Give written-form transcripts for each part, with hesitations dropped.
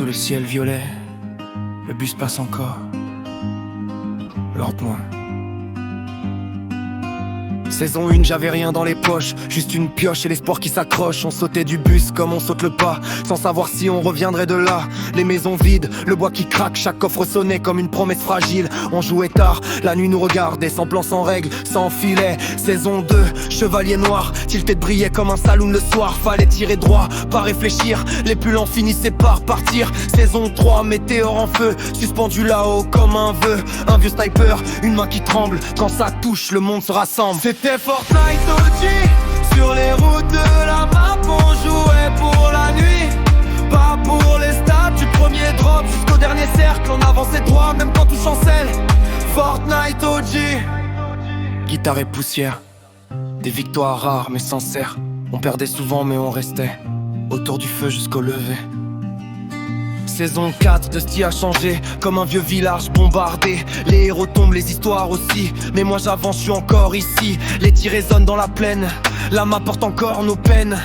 sous le ciel violet, le bus passe encore, lentement. Saison 1, j'avais rien dans les poches, juste une pioche et l'espoir qui s'accroche. On sautait du bus comme on saute le pas, sans savoir si on reviendrait de là. Les maisons vides, le bois qui craque, chaque coffre sonnait comme une promesse fragile. On jouait tard, la nuit nous regardait, sans plan, sans règle, sans filet. Saison 2, chevalier noir, tilted brillait comme un saloon le soir. Fallait tirer droit, pas réfléchir, les plus lents finissaient par partir. Saison 3, météore en feu, suspendu là-haut comme un vœu. Un vieux sniper, une main qui tremble, quand ça touche, le monde se rassemble. C'était Fortnite OG, sur les routes de la map, on jouait pour la nuit, pas pour les stats. Du premier drop jusqu'au dernier cercle, on avançait droit même quand tout chancelle. Fortnite OG. Guitare et poussière, des victoires rares mais sincères. On perdait souvent mais on restait autour du feu jusqu'au lever. Saison 4, de style a changé, comme un vieux village bombardé. Les héros tombent, les histoires aussi, mais moi j'avance, je suis encore ici. Les tirs résonnent dans la plaine, la map porte encore nos peines.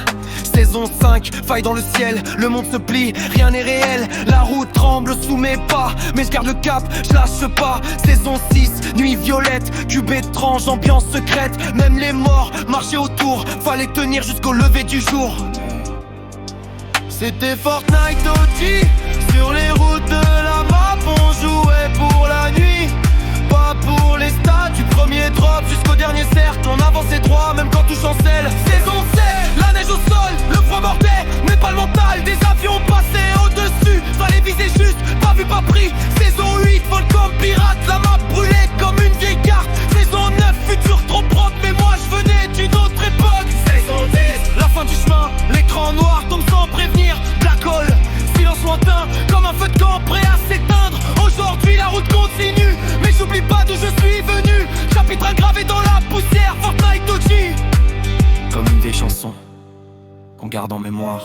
Saison 5, faille dans le ciel, le monde se plie, rien n'est réel. La route tremble sous mes pas, mais je garde le cap, je lâche pas. Saison 6, nuit violette, cube étrange, ambiance secrète. Même les morts marchaient autour, fallait tenir jusqu'au lever du jour. C'était Fortnite OG, sur les routes de la map, on jouait pour la nuit, pas pour les stats. Du premier drop jusqu'au dernier cercle, on avançait droit même quand tout chancelle. Saison 7, la neige au sol, le froid mordait, mais pas le mental. Des avions passaient au-dessus, fallait viser juste, pas vu pas pris. Saison 8, vol comme pirate, la map brûlait comme une vieille carte. Saison 9, futur trop propre, mais moi je venais d'une autre époque. Saison 10, la fin du chemin, l'écran noir tombe sans prévenir. Black hole, silence lointain, comme un feu de camp prêt à s'éteindre. Aujourd'hui la route continue, mais j'oublie pas d'où je suis venu. Chapitre gravé dans la poussière, Fortnite OG. Comme une vieille chanson qu'on garde en mémoire.